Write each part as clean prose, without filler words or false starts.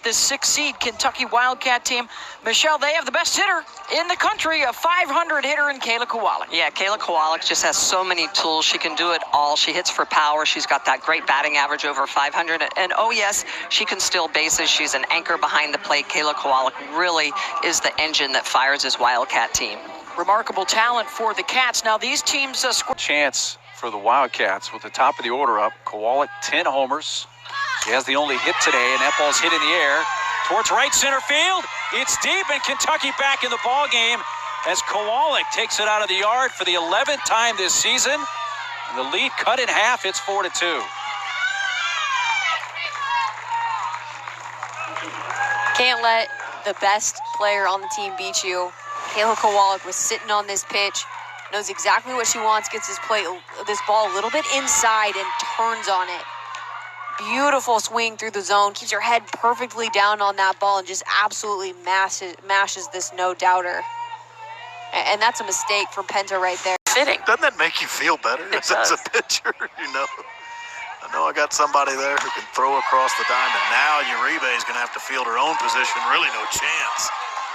This 6th seed Kentucky Wildcat team. Michelle, they have the best hitter in the country, a 500 hitter in Kayla Kowalik. Yeah, Kayla Kowalik just has so many tools. She can do it all. She hits for power. She's got that great batting average over 500. And oh yes, she can steal bases. She's an anchor behind the plate. Kayla Kowalik really is the engine that fires this Wildcat team. Remarkable talent for the Cats. Now these teams chance for the Wildcats with the top of the order up. Kowalik, 10 homers. She has the only hit today, and that ball's hit in the air towards right center field. It's deep, and Kentucky back in the ball game as Kowalik takes it out of the yard for the 11th time this season. And the lead cut in half. It's 4-2. Can't let the best player on the team beat you. Kayla Kowalik was sitting on this pitch, knows exactly what she wants, gets this ball a little bit inside and turns on it. Beautiful swing through the zone, keeps her head perfectly down on that ball and just absolutely mashes this no-doubter. And that's a mistake from Penta right there. Fitting. Doesn't that make you feel better as a pitcher? You know, I know I got somebody there who can throw across the diamond. Now Uribe is going to have to field her own position. Really no chance.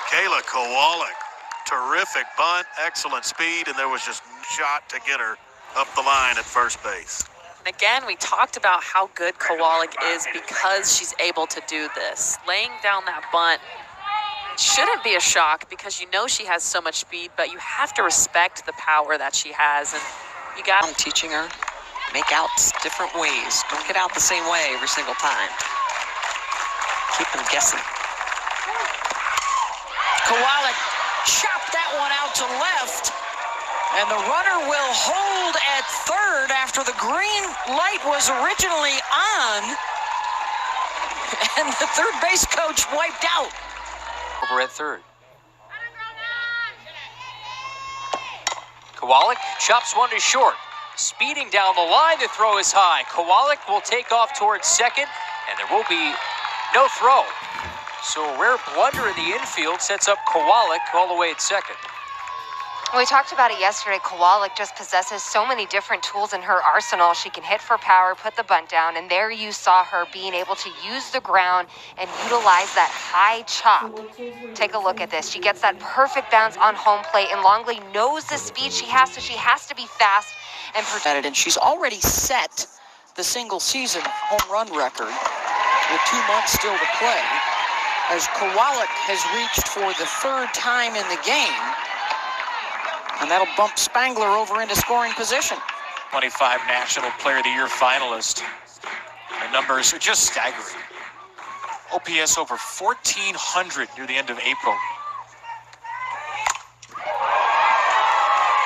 Kayla Kowalik, terrific bunt, excellent speed, and there was just no shot to get her up the line at first base. Again, we talked about how good Kowalik is because she's able to do this. Laying down that bunt shouldn't be a shock because you know she has so much speed, but you have to respect the power that she has. And you got I'm teaching her, make outs different ways. Don't get out the same way every single time. Keep them guessing. Kowalik chopped that one out to left. And the runner will hold at third after the green light was originally on. And the third base coach wiped out. Over at third. Kowalik chops one to short. Speeding down the line, the throw is high. Kowalik will take off towards second, and there will be no throw. So a rare blunder in the infield sets up Kowalik all the way at second. We talked about it yesterday. Kowalik just possesses so many different tools in her arsenal. She can hit for power, put the bunt down, and there you saw her being able to use the ground and utilize that high chop. Take a look at this. She gets that perfect bounce on home plate, and Longley knows the speed she has, so she has to be fast and protected. And she's already set the single season home run record with 2 months still to play, as Kowalik has reached for the 3rd time in the game. And that'll bump Spangler over into scoring position. 25 National Player of the Year finalist. The numbers are just staggering. OPS over 1,400 near the end of April.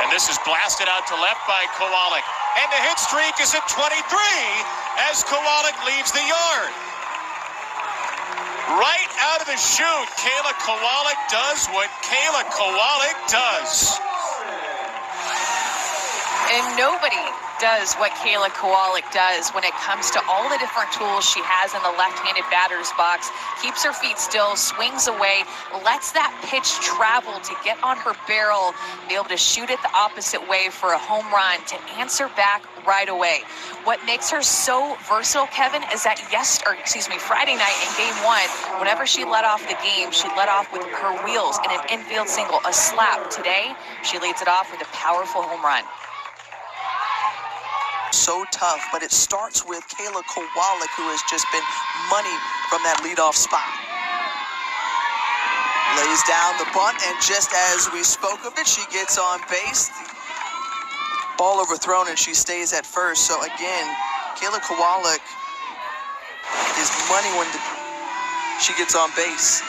And this is blasted out to left by Kowalik. And the hit streak is at 23 as Kowalik leaves the yard. Right out of the chute, Kayla Kowalik does what Kayla Kowalik does. And nobody does what Kayla Kowalik does when it comes to all the different tools she has in the left-handed batter's box. Keeps her feet still, swings away, lets that pitch travel to get on her barrel, be able to shoot it the opposite way for a home run, to answer back right away. What makes her so versatile, Kevin, is that Friday night in game 1, whenever she led off the game, she led off with her wheels in an infield single, a slap. Today, she leads it off with a powerful home run. So tough, but it starts with Kayla Kowalik, who has just been money from that leadoff spot. Lays down the bunt, and just as we spoke of it, she gets on base. The ball overthrown, and she stays at first. So again, Kayla Kowalik is money when she gets on base.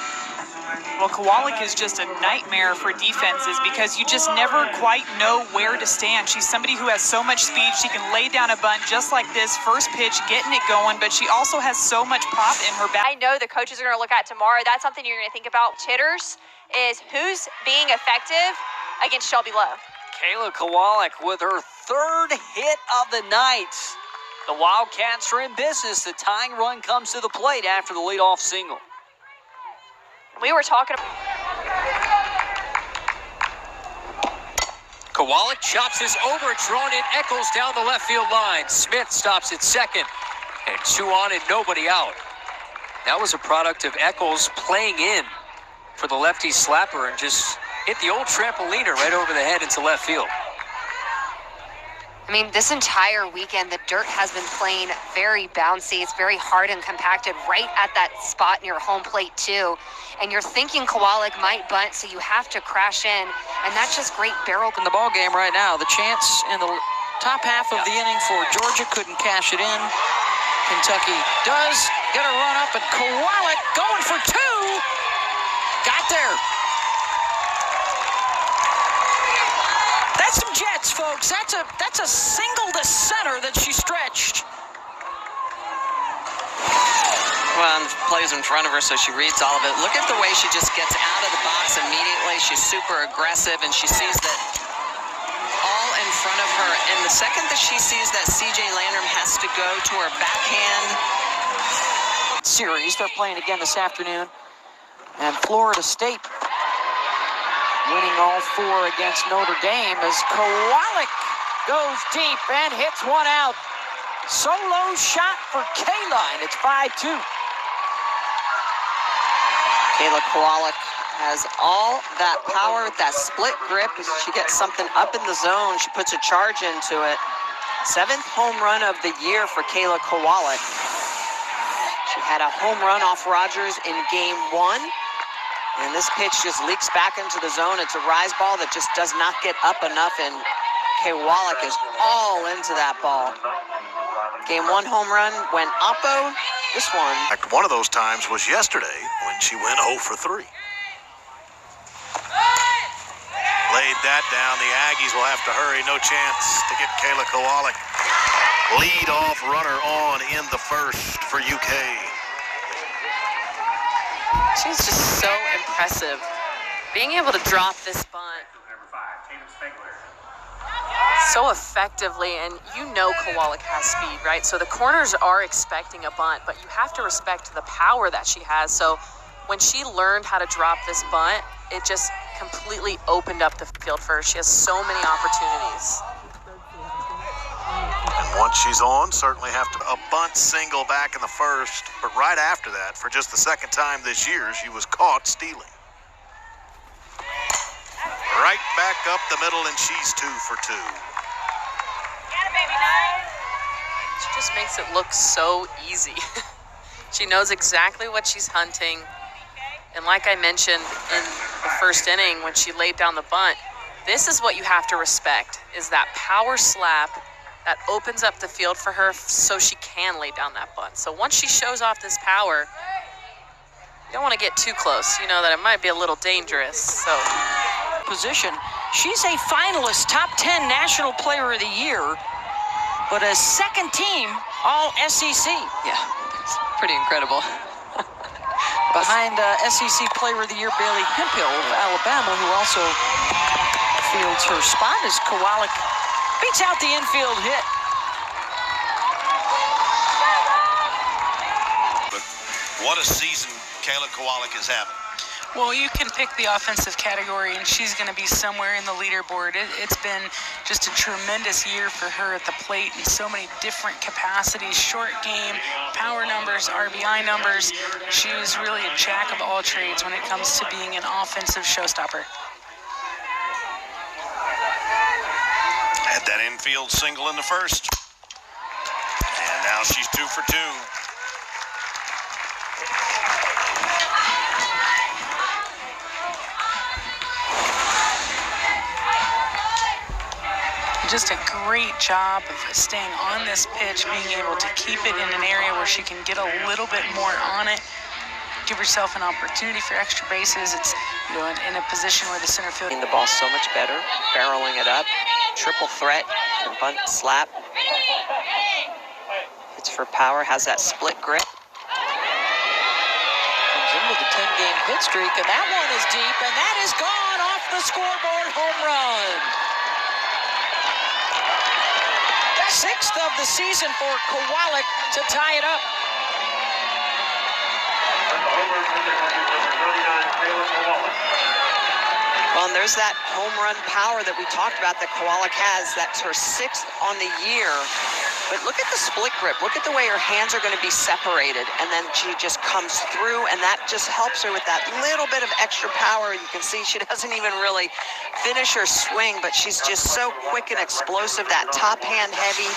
Well, Kowalik is just a nightmare for defenses because you just never quite know where to stand. She's somebody who has so much speed. She can lay down a bunt just like this, first pitch, getting it going, but she also has so much pop in her back. I know the coaches are going to look at tomorrow. That's something you're going to think about. Hitters is who's being effective against Shelby Lowe. Kayla Kowalik with her 3rd hit of the night. The Wildcats are in business. The tying run comes to the plate after the leadoff single. We were talking about... Kowalik chops his over. It's drawn in. Eccles down the left field line. Smith stops at second. And 2 on and nobody out. That was a product of Eccles playing in for the lefty slapper and just hit the old trampoliner right over the head into left field. I mean, this entire weekend, the dirt has been playing very bouncy. It's very hard and compacted right at that spot near home plate, too. And you're thinking Kowalik might bunt, so you have to crash in. And that's just great barrel. In the ball game right now, the chance in the top half of the inning for Georgia, couldn't cash it in. Kentucky does get a run up, and Kowalik going for two. Got there. That's some Jets, folks. That's a single to center that she stretched. Well, plays in front of her, so she reads all of it. Look at the way she just gets out of the box immediately. She's super aggressive, and she sees that all in front of her. And the second that she sees that C.J. Landrum has to go to her backhand. Series, they're playing again this afternoon. And Florida State winning all four against Notre Dame as Kowalik goes deep and hits one out. Solo shot for Kayla, and it's 5-2. Kayla Kowalik has all that power, that split grip. She gets something up in the zone. She puts a charge into it. 7th home run of the year for Kayla Kowalik. She had a home run off Rogers in game 1. And this pitch just leaks back into the zone. It's a rise ball that just does not get up enough, and Kowalik is all into that ball. Game 1 home run went oppo. This one. One of those times was yesterday when she went 0 for 3. Laid that down. The Aggies will have to hurry. No chance to get Kayla Kowalik. Lead off runner on in the first for UK. She's just so impressive. Being able to drop this bunt so effectively, and you know Kowalik has speed, right? So the corners are expecting a bunt, but you have to respect the power that she has. So when she learned how to drop this bunt, it just completely opened up the field for her. She has so many opportunities. And once she's on, certainly have to a bunt single back in the first, but right after that, for just the second time this year, she was caught stealing. Right back up the middle, and she's 2 for 2. She just makes it look so easy. She knows exactly what she's hunting. And like I mentioned in the first inning when she laid down the bunt, this is what you have to respect, is that power slap that opens up the field for her so she can lay down that bunt. So once she shows off this power, you don't want to get too close. You know that it might be a little dangerous. So position. She's a finalist, top 10 National Player of the Year, but a second team All SEC. Yeah, it's pretty incredible. Behind SEC Player of the Year Bailey Hemphill of Alabama, who also fields her spot as Kowalik beats out the infield hit. But what a season Kayla Kowalik is having. Well, you can pick the offensive category, and she's going to be somewhere in the leaderboard. It's been just a tremendous year for her at the plate in so many different capacities, short game, power numbers, RBI numbers. She's really a jack of all trades when it comes to being an offensive showstopper. Had that infield single in the first. And now she's 2 for 2. Just a great job of staying on this pitch, being able to keep it in an area where she can get a little bit more on it, give herself an opportunity for extra bases. It's, you know, in a position where the center field. The ball so much better, barreling it up, triple threat, and bunt slap. It's for power, has that split grip. Comes into the 10-game hit streak, and that one is deep, and that is gone off the scoreboard. Home run. 6th of the season for Kowalik to tie it up. Well, and there's that home run power that we talked about that Kowalik has. That's her 6th on the year. But look at the split grip. Look at the way her hands are going to be separated, and then she just comes through, and that just helps her with that little bit of extra power. You can see she doesn't even really finish her swing, but she's just so quick and explosive, that top hand heavy.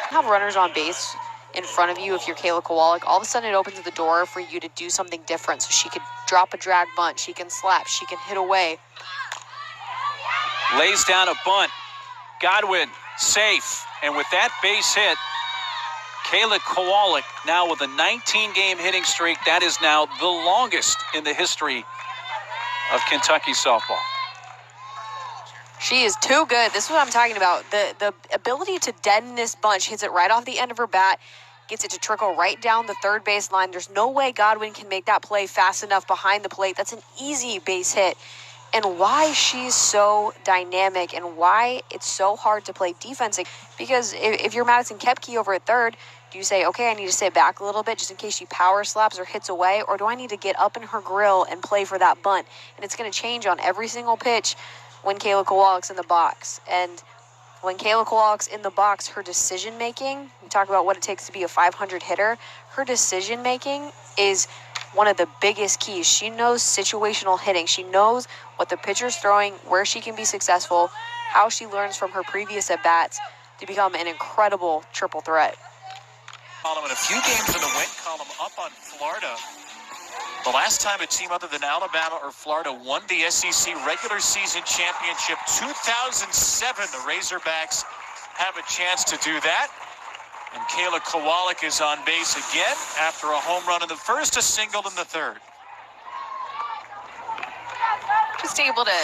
Have runners on base in front of you if you're Kayla Kowalik. All of a sudden it opens the door for you to do something different. So she could drop a drag bunt, she can slap, she can hit away. Lays down a bunt. Godwin safe. And with that base hit, Kayla Kowalik now with a 19-game hitting streak. That is now the longest in the history of Kentucky softball. She is too good. This is what I'm talking about. The ability to deaden this bunt. She hits it right off the end of her bat, gets it to trickle right down the third base line. There's no way Godwin can make that play fast enough behind the plate. That's an easy base hit. And why she's so dynamic and why it's so hard to play defense. Because if you're Madison Kepke over at third, do you say, okay, I need to sit back a little bit just in case she power slaps or hits away? Or do I need to get up in her grill and play for that bunt? And it's going to change on every single pitch when Kayla Kowalik's in the box. And when Kayla Kowalik's in the box, her decision-making, we talk about what it takes to be a 500 hitter, her decision-making is one of the biggest keys. She knows situational hitting. She knows what the pitcher's throwing, where she can be successful, how she learns from her previous at-bats to become an incredible triple threat. Column and a few games in the win column up on Florida. The last time a team other than Alabama or Florida won the SEC regular season championship, 2007, the Razorbacks have a chance to do that. And Kayla Kowalik is on base again after a home run in the first, a single in the third. Just able to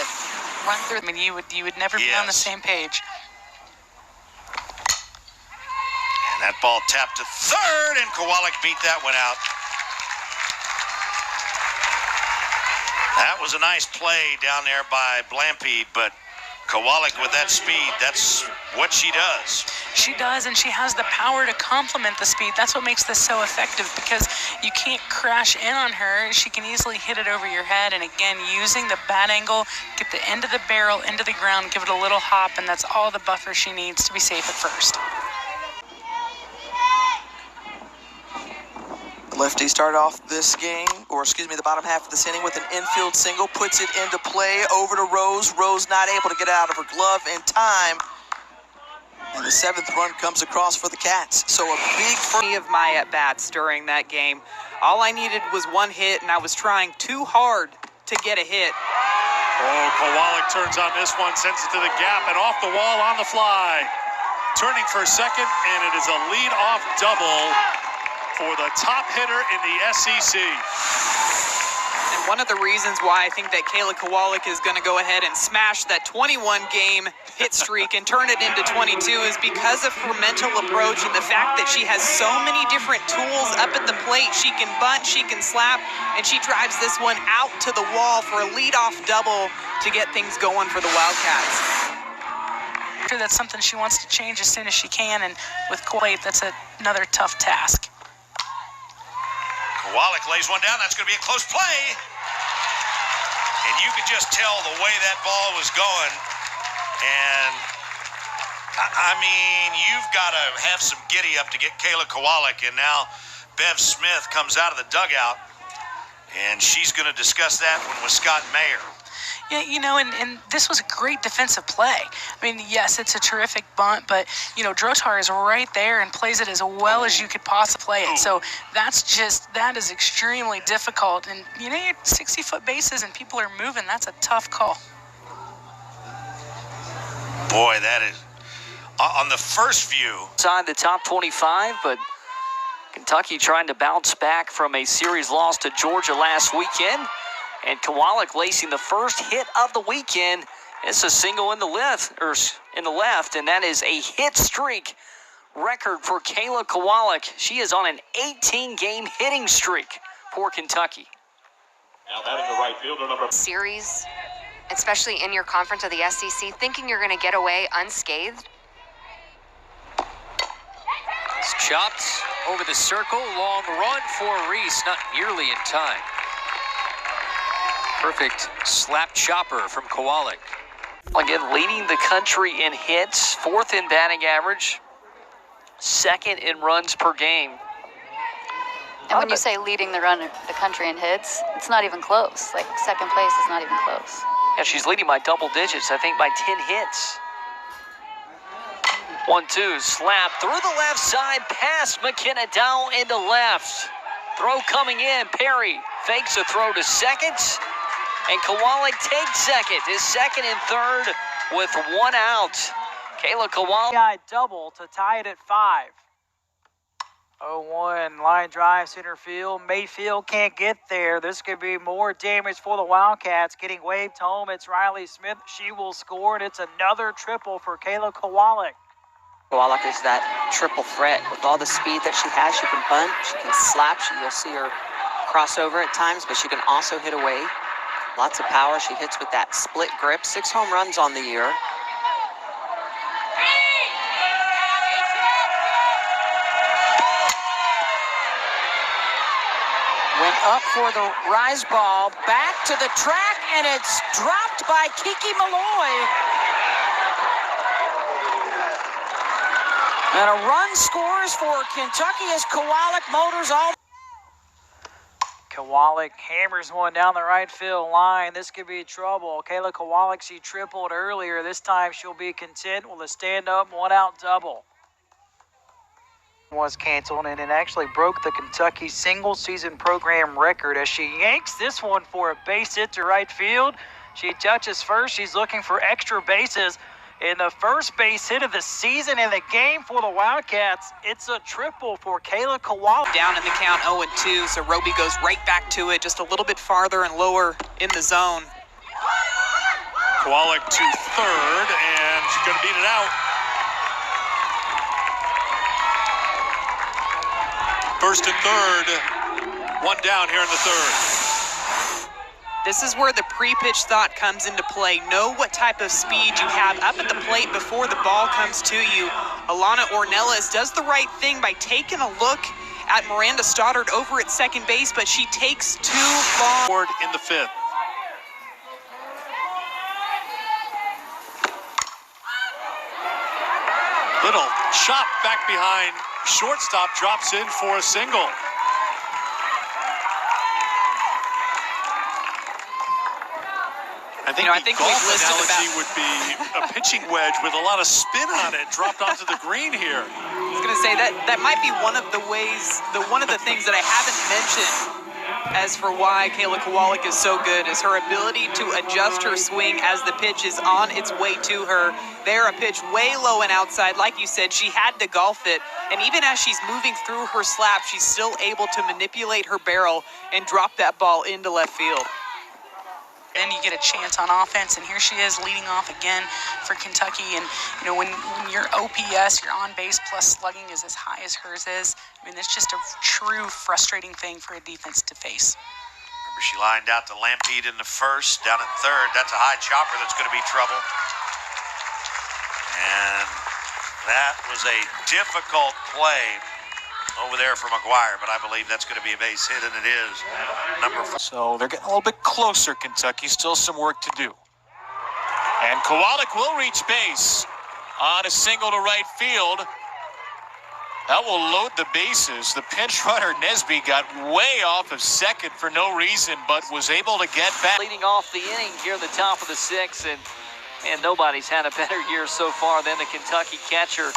run through. I mean, you would never be on the same page. And that ball tapped to third, and Kowalik beat that one out. That was a nice play down there by Blampy, but Kowalik with that speed, that's what she does. She does, and she has the power to complement the speed. That's what makes this so effective, because you can't crash in on her. She can easily hit it over your head, and again, using the bat angle, get the end of the barrel into the ground, give it a little hop, and that's all the buffer she needs to be safe at first. Lefty started off this game, or excuse me, the bottom half of this inning with an infield single, puts it into play over to Rose. Rose not able to get it out of her glove in time. And the seventh run comes across for the Cats. So a big Any of my at-bats during that game. All I needed was one hit, and I was trying too hard to get a hit. Oh, Kowalik turns on this one, sends it to the gap and off the wall on the fly. Turning for second, and it is a lead-off double for the top hitter in the SEC. And one of the reasons why I think that Kayla Kowalik is going to go ahead and smash that 21-game hit streak and turn it into 22 is because of her mental approach and the fact that she has so many different tools up at the plate. She can bunt, she can slap, and she drives this one out to the wall for a leadoff double to get things going for the Wildcats. That's something she wants to change as soon as she can, and with Kowalik, that's another tough task. Kowalik lays one down. That's going to be a close play. And you could just tell the way that ball was going. And, I mean, you've got to have some giddy up to get Kayla Kowalik. And now Bev Smith comes out of the dugout. And she's going to discuss that one with Scott Mayer. Yeah, you know, and this was a great defensive play. I mean, yes, it's a terrific bunt, but, you know, Drotar is right there and plays it as well as you could possibly play it. So that is extremely difficult. And, you know, you're 60-foot bases and people are moving. That's a tough call. Boy, that is, on the first view. Inside the top 25, but Kentucky trying to bounce back from a series loss to Georgia last weekend. And Kowalik lacing the first hit of the weekend. It's a single in the left, and that is a hit streak record for Kayla Kowalik. She is on an 18-game hitting streak for Kentucky. Now batting the right fielder, number Series, especially in your conference of the SEC, thinking you're going to get away unscathed. It's chopped over the circle. Long run for Reese, not nearly in time. Perfect slap chopper from Kowalik. Again, leading the country in hits, fourth in batting average. second in runs per game. And when you say leading the country in hits, it's not even close. Like, second place is not even close. Yeah, she's leading by double digits, I think by 10 hits. 1-2, slap through the left side, past McKenna down into left. Throw coming in, Perry fakes a throw to second, and Kowalik takes second, is second and third with one out. Kayla Kowalik. Double to tie it at 5. 0-1, line drive, center field. Mayfield can't get there. This could be more damage for the Wildcats. Getting waved home, it's Riley Smith. She will score, and it's another triple for Kayla Kowalik. Kowalik is that triple threat with all the speed that she has. She can bunt, she can slap. You'll see her crossover at times, but she can also hit away. Lots of power. She hits with that split grip. 6 home runs on the year. Went up for the rise ball, back to the track, and it's dropped by Kiki Malloy. And a run scores for Kentucky as Kowalik motors all. Kowalik hammers one down the right field line. This could be trouble. Kayla Kowalik, she tripled earlier. This time she'll be content with a stand-up, one-out double. Was canceled, and it actually broke the Kentucky single-season program record as she yanks this one for a base hit to right field. She touches first. She's looking for extra bases. In the first base hit of the season in the game for the Wildcats, it's a triple for Kayla Kowalik. Down in the count 0-2, so Roby goes right back to it, just a little bit farther and lower in the zone. Kowalik to third, and she's going to beat it out. First and third, one down here in the third. This is where the pre-pitch thought comes into play. Know what type of speed you have up at the plate before the ball comes to you. Alana Ornelas does the right thing by taking a look at Miranda Stoddard over at second base, but she takes too long. Forward in the 5th. Little chop back behind. Shortstop drops in for a single. I think golf analogy would be a pitching wedge with a lot of spin on it dropped onto the green here. I was going to say that might be one of the ways, one of the things that I haven't mentioned as for why Kayla Kowalik is so good is her ability to adjust her swing as the pitch is on its way to her. There, a pitch way low and outside. Like you said, she had to golf it. And even as she's moving through her slap, she's still able to manipulate her barrel and drop that ball into left field. Then you get a chance on offense, and here she is leading off again for Kentucky. And, you know, when your OPS, your on-base plus slugging is as high as hers is, I mean, it's just a true frustrating thing for a defense to face. Remember, she lined out to Lampede in the first, down at third. That's a high chopper that's going to be trouble. And that was a difficult play over there for McGuire, but I believe that's going to be a base hit, and it is. Number 4. So they're getting a little bit closer, Kentucky. Still some work to do. And Kowalik will reach base on a single to right field. That will load the bases. The pinch runner, Nesby, got way off of second for no reason, but was able to get back. Leading off the inning here at the top of the 6th, and nobody's had a better year so far than the Kentucky catcher.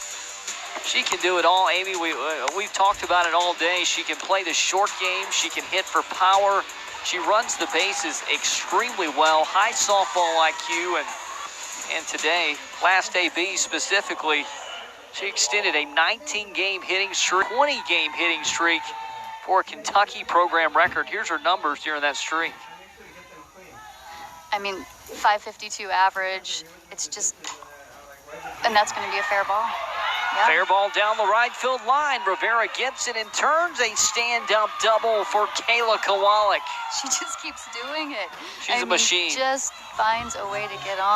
She can do it all, Amy. We've talked about it all day. She can play the short game. She can hit for power. She runs the bases extremely well. High softball IQ. And today, last AB specifically, she extended a 19-game hitting streak, 20-game hitting streak for a Kentucky program record. Here's her numbers during that streak. I mean, 552 average. It's just, and that's going to be a fair ball. Yeah. Fair ball down the right field line. Rivera gets it and turns a stand-up double for Kayla Kowalik. She just keeps doing it. She's a machine. Just finds a way to get on.